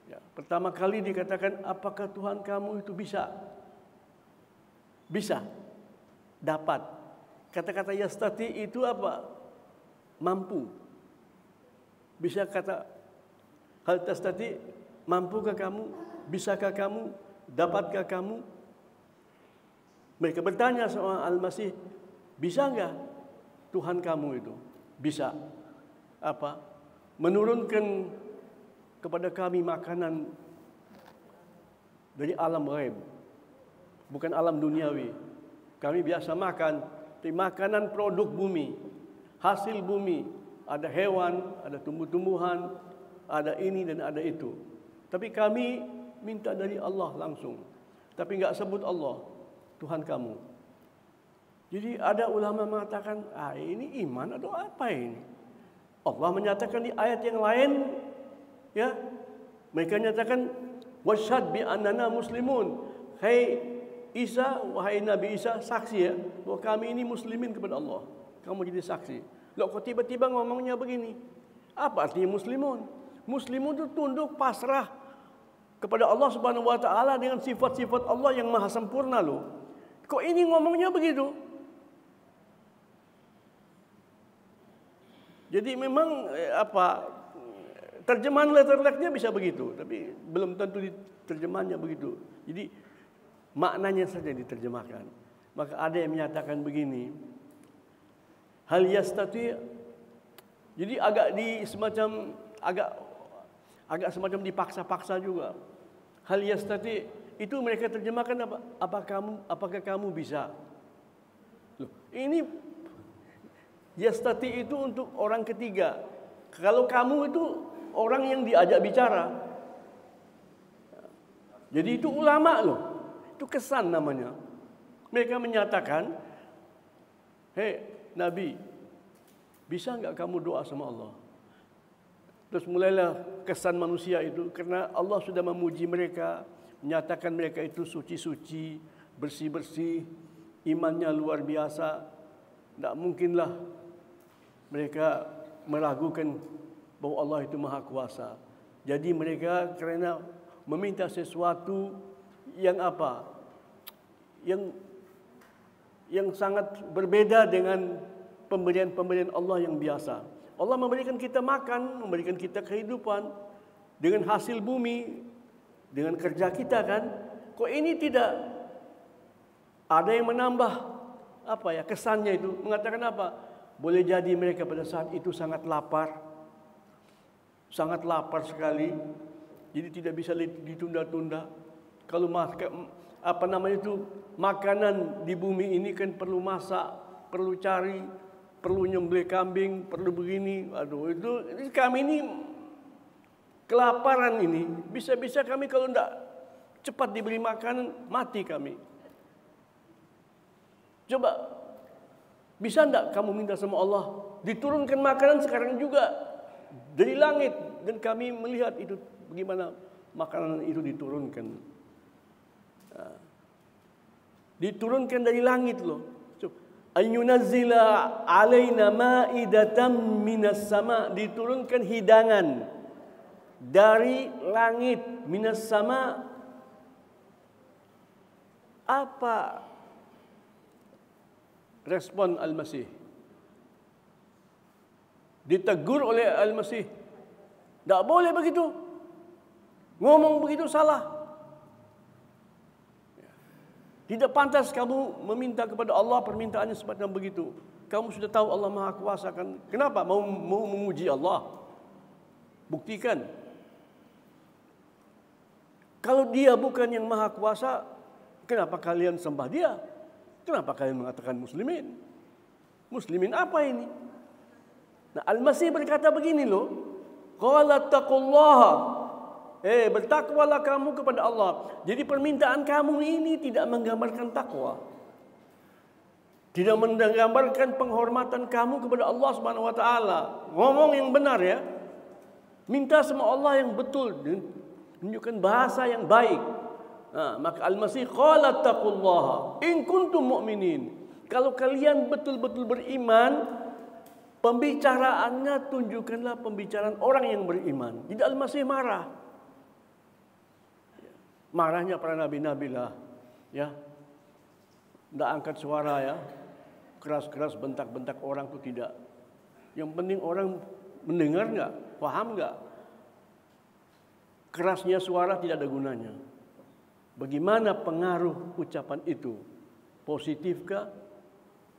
Ya, pertama kali dikatakan, apakah Tuhan kamu itu bisa? Bisa, dapat. Kata-kata yastati itu apa? Mampu. Bisa kata hal tastati, mampukah kamu? Bisakah kamu? Dapatkah kamu? Mereka bertanya sama Al-Masih, bisa enggak Tuhan kamu itu? Bisa. Apa? Menurunkan kepada kami makanan dari alam ghaib, bukan alam duniawi. Kami biasa makan, tapi makanan produk bumi, hasil bumi. Ada hewan, ada tumbuh-tumbuhan, ada ini dan ada itu. Tapi kami minta dari Allah langsung. Tapi enggak sebut Allah, Tuhan kamu. Jadi ada ulama mengatakan, ini iman atau apa ini? Allah menyatakan di ayat yang lain, ya, mereka nyatakan wasyhad bi annana muslimun. Hai Isa, wahai Nabi Isa, saksi ya bahwa kami ini muslimin kepada Allah. Kamu jadi saksi. Loh, kok tiba-tiba ngomongnya begini? Apa artinya muslimun? Muslimun itu tunduk pasrah kepada Allah Subhanahu wa taala dengan sifat-sifat Allah yang maha sempurna loh. Kok ini ngomongnya begitu? Jadi memang terjemahan letternya bisa begitu, tapi belum tentu terjemahannya begitu. Jadi maknanya saja diterjemahkan. Maka ada yang menyatakan begini, hal yastati, jadi agak semacam dipaksa-paksa juga. Hal yastati itu mereka terjemahkan apa? Apakah kamu bisa? Loh, ini yastati itu untuk orang ketiga. Kalau kamu itu orang yang diajak bicara. Jadi itu ulama loh. Itu kesan namanya. Mereka menyatakan, hei Nabi, bisa enggak kamu doa sama Allah? Terus mulailah kesan manusia itu, karena Allah sudah memuji mereka, menyatakan mereka itu suci-suci, bersih-bersih, imannya luar biasa. Tidak mungkinlah mereka meragukan bahwa Allah itu maha kuasa. Jadi mereka kerana meminta sesuatu yang apa? Yang sangat berbeda dengan pemberian-pemberian Allah yang biasa. Allah memberikan kita makan, memberikan kita kehidupan dengan hasil bumi, dengan kerja kita kan. Kok ini tidak ada yang menambah kesannya itu, mengatakan apa? Boleh jadi mereka pada saat itu sangat lapar sekali, jadi tidak bisa ditunda-tunda. Kalau makanan di bumi ini kan perlu masak, perlu cari, perlu nyembelih kambing, perlu begini. Aduh, itu kami ini kelaparan ini. Bisa-bisa kami kalau tidak cepat diberi makanan, mati kami. Coba, bisa enggak kamu minta sama Allah diturunkan makanan sekarang juga dari langit, dan kami melihat itu bagaimana makanan itu diturunkan. Diturunkan dari langit loh. an yunazzila alaina ma'idatan minas sama, diturunkan hidangan dari langit, minas sama. Apa respon Al-Masih? Ditegur oleh Al-Masih, tidak boleh begitu, ngomong begitu salah. Tidak pantas kamu meminta kepada Allah permintaannya semacam begitu. Kamu sudah tahu Allah Maha Kuasa kan? Kenapa mau memuji Allah? Buktikan. Kalau Dia bukan yang Maha Kuasa, kenapa kalian sembah Dia? Kenapa kalian mengatakan muslimin? Muslimin apa ini? Nah, Al-Masih berkata begini loh. Qala taqullaha. Bertakwalah kamu kepada Allah. Jadi permintaan kamu ini tidak menggambarkan takwa. Tidak menggambarkan penghormatan kamu kepada Allah Subhanahu wa taala. Ngomong yang benar ya. Minta sama Allah yang betul, tunjukkan bahasa yang baik. Nah, maka Al-Masih qala taqullaha in kuntum mu'minin. Kalau kalian betul-betul beriman, pembicaraannya tunjukkanlah pembicaraan orang yang beriman. Tidak Al-Masih marah. Marahnya para nabi-nabi lah, ya. Tidak angkat suara ya, keras-keras bentak-bentak orang itu tidak. Yang penting orang mendengar nggak, paham nggak. Kerasnya suara tidak ada gunanya. Bagaimana pengaruh ucapan itu? Positifkah,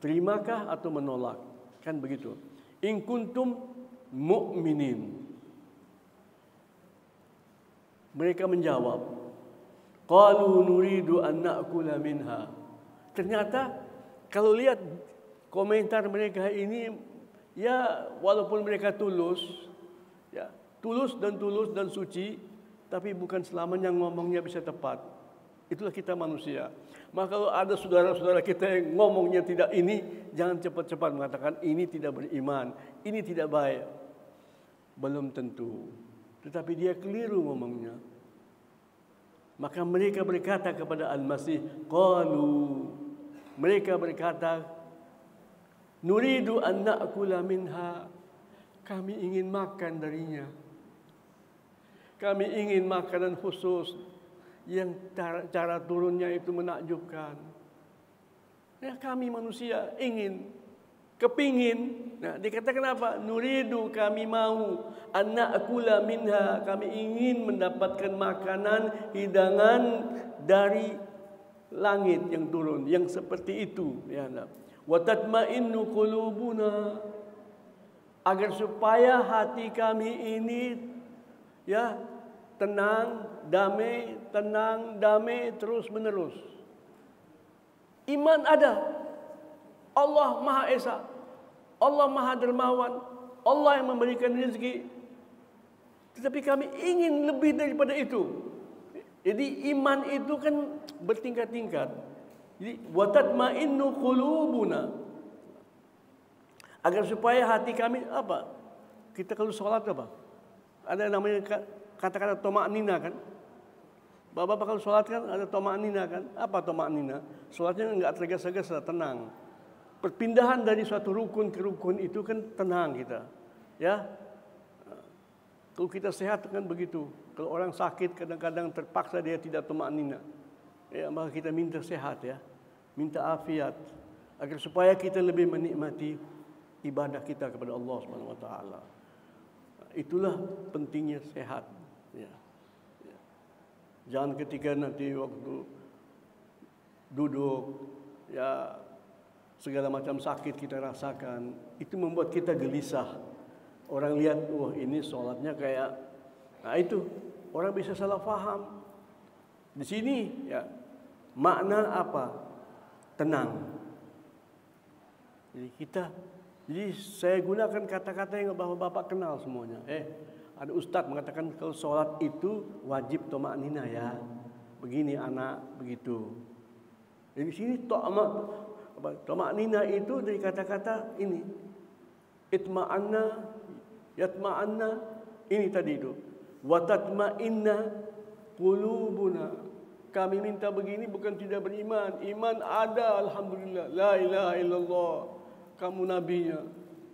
terimakah atau menolak? Kan begitu. In kuntum mu'minin. Mereka menjawab, qalu nuridu an na'kula minha. Ternyata kalau lihat komentar mereka ini, ya walaupun mereka tulus, ya tulus dan suci, tapi bukan selamanya ngomongnya bisa tepat. Itulah kita manusia. Maka kalau ada saudara-saudara kita yang ngomongnya tidak ini, jangan cepat-cepat mengatakan ini tidak beriman, ini tidak baik. Belum tentu. Tetapi dia keliru ngomongnya. Maka mereka berkata kepada Al-Masih, qalu, mereka berkata, nuridu an na'kula minha, kami ingin makan darinya. Kami ingin makanan khusus yang cara turunnya itu menakjubkan. Ya, kami manusia ingin, kepingin. Nah, dikatakan apa? Nuridu, kami mau, an na'kula minha, kami ingin mendapatkan makanan, hidangan dari langit yang turun, yang seperti itu. Ya, wa tatma'innu qulubuna, agar supaya hati kami ini ya tenang, damai terus menerus. Iman ada. Allah Maha Esa. Allah Maha Dermawan. Allah yang memberikan rezeki. Tetapi kami ingin lebih daripada itu. Jadi iman itu kan bertingkat-tingkat. Jadi wa tatma'innu qulubuna, agar supaya hati kami apa? Kita kalau sholat apa? Ada namanya kata-kata toma'nina kan? Bapak-bapak kalau sholat kan ada toma'nina kan? Apa toma'nina? Sholatnya enggak tergesa-gesa, tenang. Perpindahan dari suatu rukun ke rukun itu kan tenang kita. Ya. Kalau kita sehat kan begitu. Kalau orang sakit kadang-kadang terpaksa dia tidak toma'nina. Ya, maka kita minta sehat ya. Minta afiat agar supaya kita lebih menikmati ibadah kita kepada Allah Subhanahu wa taala. Itulah pentingnya sehat. Ya. Ya. Jangan ketika nanti waktu duduk, ya segala macam sakit kita rasakan, itu membuat kita gelisah. Orang lihat, wah ini sholatnya kayak, nah itu orang bisa salah faham. Di sini ya makna apa? Tenang. Jadi saya gunakan kata-kata yang bapak-bapak kenal semuanya. Ada ustadz mengatakan kalau sholat itu wajib toma'nina ya. Begini anak, begitu. Jadi di sini toma'nina itu dari kata-kata ini. Itma'anna, yatma'anna, ini tadi itu. Wa tatma'inna qulubuna. kami minta begini bukan tidak beriman. Iman ada, alhamdulillah. La ilaha illallah. Kamu nabinya.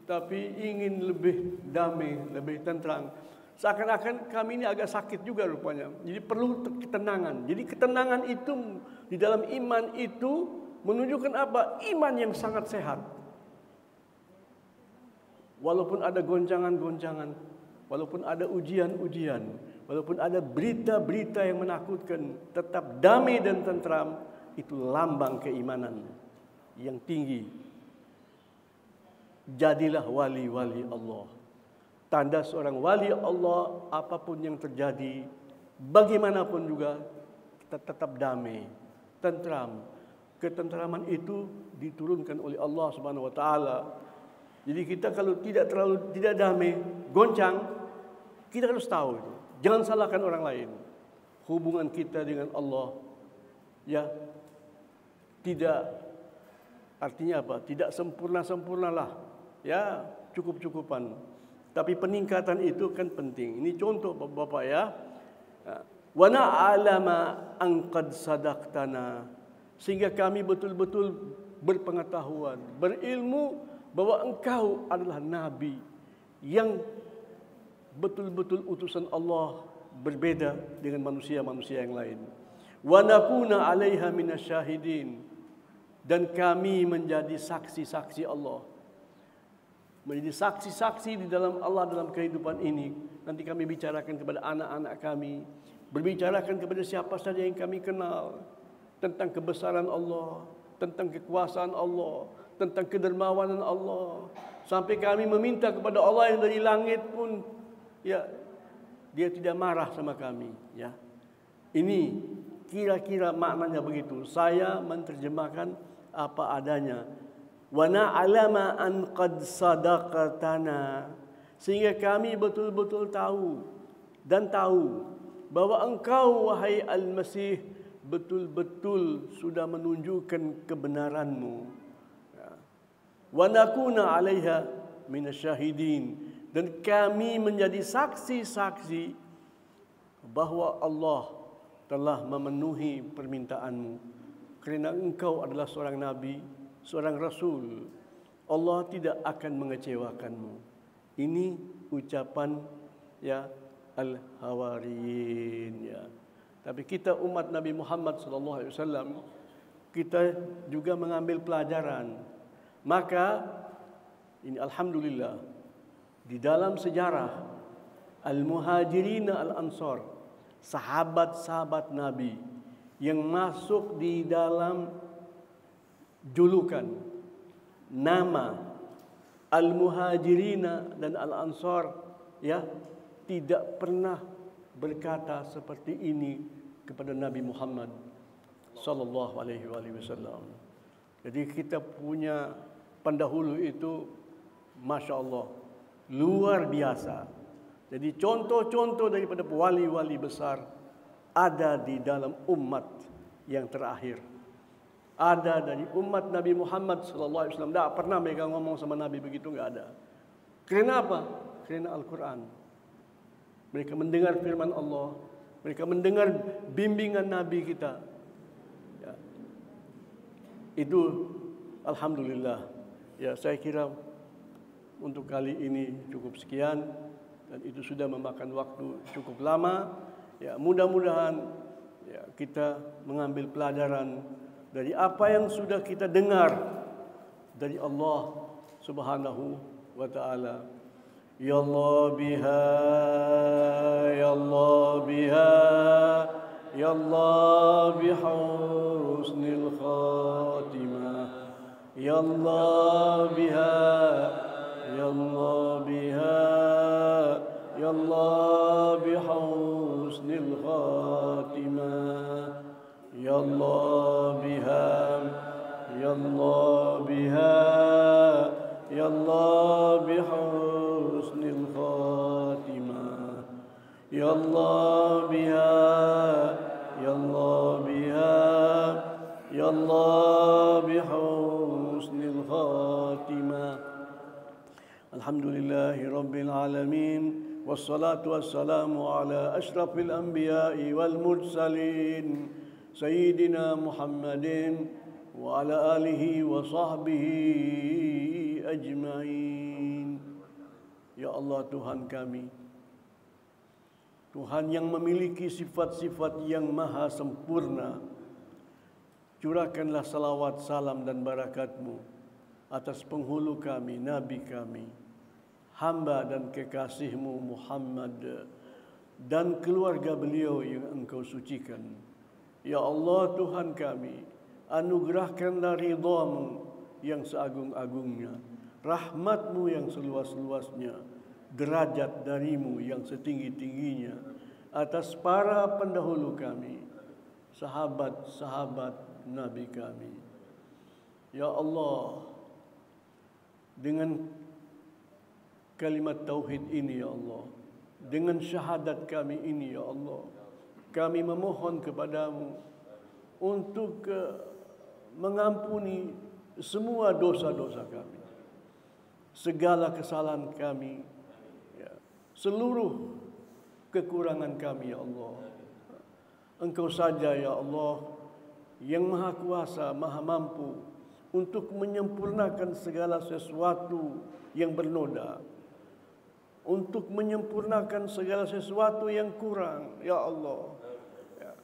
Tapi ingin lebih damai, lebih tenang. Seakan-akan kami ini agak sakit juga rupanya. Jadi perlu ketenangan. Jadi ketenangan itu di dalam iman itu menunjukkan apa? Iman yang sangat sehat. Walaupun ada goncangan-goncangan, walaupun ada ujian-ujian, walaupun ada berita-berita yang menakutkan, tetap damai dan tentram, itu lambang keimanan yang tinggi. Jadilah wali-wali Allah. Tanda seorang wali Allah, apapun yang terjadi, bagaimanapun juga, kita tetap damai, tentram. Ketentraman itu diturunkan oleh Allah Subhanahu wa taala. Jadi kita kalau tidak damai, goncang, kita harus tahu itu. Jangan salahkan orang lain. Hubungan kita dengan Allah ya tidak, artinya apa? Tidak sempurna-sempurnalah. Ya, cukup-cukupan. Tapi peningkatan itu kan penting. Ini contoh Bapak ya. Wa na'lama an qad sadaqtana. Sehingga kami betul-betul berpengetahuan, berilmu bahwa engkau adalah nabi yang betul-betul utusan Allah, berbeda dengan manusia-manusia yang lain. Wa nakuna 'alaiha minasyahidin, dan kami menjadi saksi-saksi Allah. Menjadi saksi-saksi di dalam Allah dalam kehidupan ini. Nanti kami bicarakan kepada anak-anak kami, berbicarakan kepada siapa saja yang kami kenal tentang kebesaran Allah, tentang kekuasaan Allah, tentang kedermawanan Allah. Sampai kami meminta kepada Allah yang dari langit pun, ya, Dia tidak marah sama kami. Ya, ini kira-kira maknanya begitu. Saya menerjemahkan apa adanya. Wa na'lama an qad sadaqtana, sehingga kami betul-betul tahu bahwa engkau wahai Al-Masih betul-betul sudah menunjukkan kebenaranmu. Wa nakuna 'alaiha minasyahidin, dan kami menjadi saksi-saksi bahwa Allah telah memenuhi permintaanmu, kerana engkau adalah seorang nabi, seorang rasul. Allah tidak akan mengecewakanmu. Ini ucapan ya al-hawariyin ya. Tapi kita umat Nabi Muhammad SAW, kita juga mengambil pelajaran. Maka ini alhamdulillah, di dalam sejarah Al-Muhajirin Al-Ansar, sahabat-sahabat Nabi yang masuk di dalam julukan nama Al-Muhajirin dan Al-Ansar ya, tidak pernah berkata seperti ini kepada Nabi Muhammad sallallahu alaihi wasallam. Jadi kita punya pendahulu itu Masya Allah luar biasa. Jadi contoh-contoh daripada wali-wali besar ada di dalam umat yang terakhir. Ada dari umat Nabi Muhammad sallallahu alaihi wasallam. Tak pernah mereka ngomong sama Nabi begitu, enggak ada. Kerana apa? Kerana Al-Quran. Mereka mendengar firman Allah, mereka mendengar bimbingan Nabi kita. Ya. Itu alhamdulillah. Ya, saya kira untuk kali ini cukup sekian, dan itu sudah memakan waktu cukup lama. Ya, mudah-mudahan ya, kita mengambil pelajaran dari apa yang sudah kita dengar dari Allah Subhanahu wa taala. Ya Allah biha, ya Allah biha, ya Allah bihusnil khatimah. Ya Allah biha, ya Allah biha, ya Allah bihusnil khatimah. Ya Allah biha, ya Allah biha, ya Allah bihusnil khatimah. Ya Allah biha, ya Allah biha, ya Allah bihusnil khatimah. Alhamdulillahi rabbil alamin, wassalatu wassalamu ala ashrafil anbiya'i wal mursalin, Sayyidina Muhammadin wa ala alihi wa sahbihi ajma'in. Ya Allah Tuhan kami, Tuhan yang memiliki sifat-sifat yang maha sempurna, curahkanlah salawat, salam dan barakatmu atas penghulu kami, Nabi kami, hamba dan kekasihmu Muhammad dan keluarga beliau yang engkau sucikan. Ya Allah Tuhan kami, anugerahkanlah ridhamu yang seagung-agungnya, rahmatmu yang seluas-luasnya, derajat darimu yang setinggi-tingginya atas para pendahulu kami, sahabat-sahabat Nabi kami. Ya Allah, dengan kalimat tauhid ini ya Allah, dengan syahadat kami ini ya Allah, kami memohon kepadamu untuk mengampuni semua dosa-dosa kami, segala kesalahan kami, ya, seluruh kekurangan kami ya Allah. Engkau saja ya Allah yang maha kuasa, maha mampu untuk menyempurnakan segala sesuatu yang bernoda, untuk menyempurnakan segala sesuatu yang kurang ya Allah. Ya.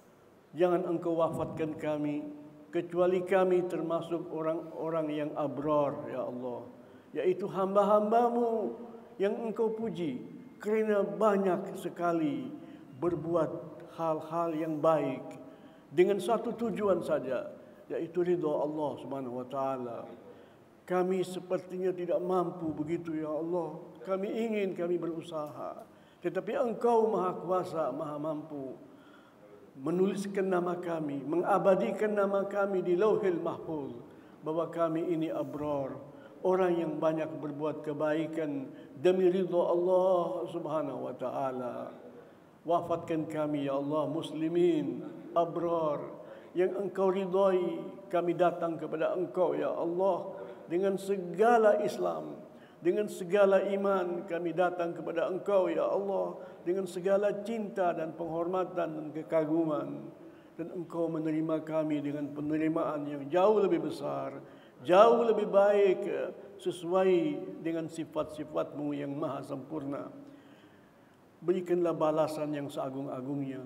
Jangan engkau wafatkan kami kecuali kami termasuk orang-orang yang abrar ya Allah, yaitu hamba-hambamu yang engkau puji kerana banyak sekali berbuat hal-hal yang baik dengan satu tujuan saja, yaitu ridha Allah Subhanahu wa taala. Kami sepertinya tidak mampu begitu ya Allah. Kami ingin, kami berusaha, tetapi engkau maha kuasa, maha mampu menuliskan nama kami, mengabadikan nama kami di Lauhil Mahfuz bahwa kami ini abrar, orang yang banyak berbuat kebaikan demi ridha Allah Subhanahu wa taala. Wafatkan kami ya Allah muslimin, abrar yang engkau ridhai. Kami datang kepada engkau ya Allah dengan segala Islam, dengan segala iman. Kami datang kepada engkau ya Allah dengan segala cinta dan penghormatan dan kekaguman, dan engkau menerima kami dengan penerimaan yang jauh lebih besar, jauh lebih baik, sesuai dengan sifat-sifatmu yang maha sempurna. Berikanlah balasan yang seagung-agungnya,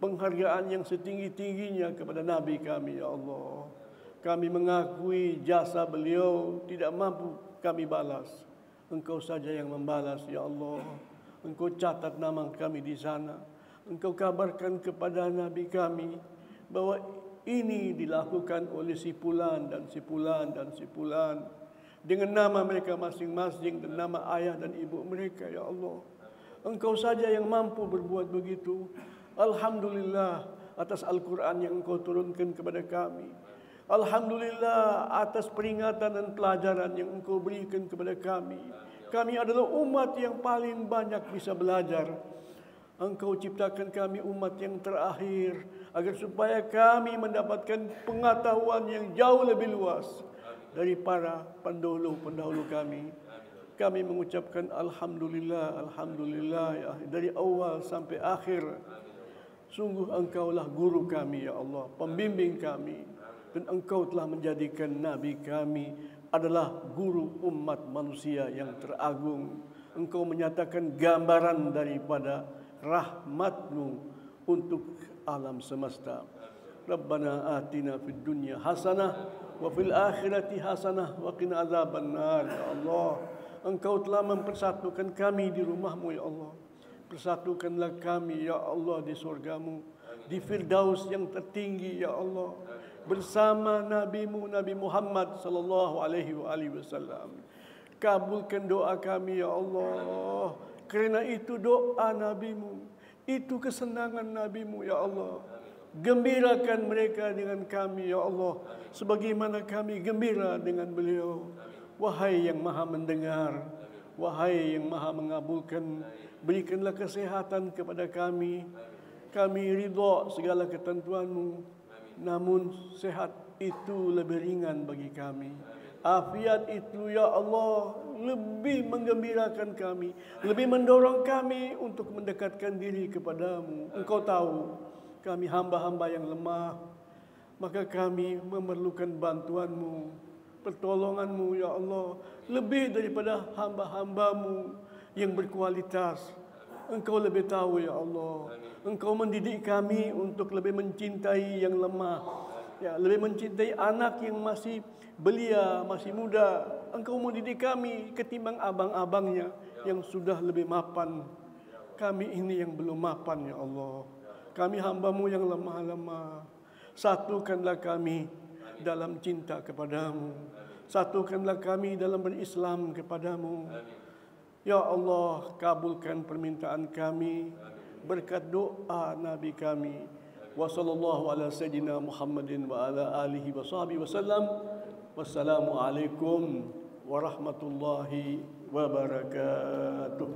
penghargaan yang setinggi-tingginya kepada Nabi kami ya Allah. Kami mengakui jasa beliau tidak mampu kami balas. Engkau saja yang membalas ya Allah. Engkau catat nama kami di sana. Engkau kabarkan kepada Nabi kami bahwa ini dilakukan oleh si fulan dan si fulan dan si fulan, dengan nama mereka masing-masing dan nama ayah dan ibu mereka ya Allah. Engkau saja yang mampu berbuat begitu. Alhamdulillah atas Al-Quran yang engkau turunkan kepada kami. Alhamdulillah atas peringatan dan pelajaran yang engkau berikan kepada kami. Kami adalah umat yang paling banyak bisa belajar. Engkau ciptakan kami umat yang terakhir agar supaya kami mendapatkan pengetahuan yang jauh lebih luas dari para pendahulu-pendahulu kami. Kami mengucapkan Alhamdulillah, Alhamdulillah ya, dari awal sampai akhir. Sungguh engkaulah guru kami ya Allah, pembimbing kami. Dan engkau telah menjadikan Nabi kami adalah guru umat manusia yang teragung. Engkau menyatakan gambaran daripada rahmatmu untuk alam semesta. Rabbana atina fid dunya hasanah wa fil akhirati hasanah wa qina azabannar. Ya Allah, engkau telah mempersatukan kami di rumahmu ya Allah. Persatukanlah kami ya Allah di surgamu, di Firdaus yang tertinggi ya Allah, bersama Nabi-Mu Nabi Muhammad sallallahu alaihi wasallam. Kabulkan doa kami ya Allah. Kerana itu doa Nabi-Mu, itu kesenangan Nabi-Mu ya Allah. Gembirakan mereka dengan kami ya Allah, sebagaimana kami gembira dengan beliau. Wahai yang maha mendengar, wahai yang maha mengabulkan, berikanlah kesehatan kepada kami. Kami ridha segala ketentuan-Mu, namun sehat itu lebih ringan bagi kami. Afiat itu ya Allah lebih menggembirakan kami, lebih mendorong kami untuk mendekatkan diri kepadamu. Engkau tahu kami hamba-hamba yang lemah, maka kami memerlukan bantuan-Mu, pertolongan-Mu ya Allah, lebih daripada hamba-hamba-Mu yang berkualitas. Engkau lebih tahu ya Allah. Engkau mendidik kami untuk lebih mencintai yang lemah, ya, lebih mencintai anak yang masih belia, masih muda. Engkau mendidik kami ketimbang abang-abangnya yang sudah lebih mapan. Kami ini yang belum mapan ya Allah. Kami hamba-Mu yang lemah-lemah. Satukanlah kami dalam cinta kepadamu. Satukanlah kami dalam berislam kepadamu. Ya Allah, kabulkan permintaan kami berkat doa Nabi kami. Wa sallallahu ala sayyidina Muhammadin wa ala alihi wa sahbihi wasallam. Wassalamualaikum warahmatullahi wabarakatuh.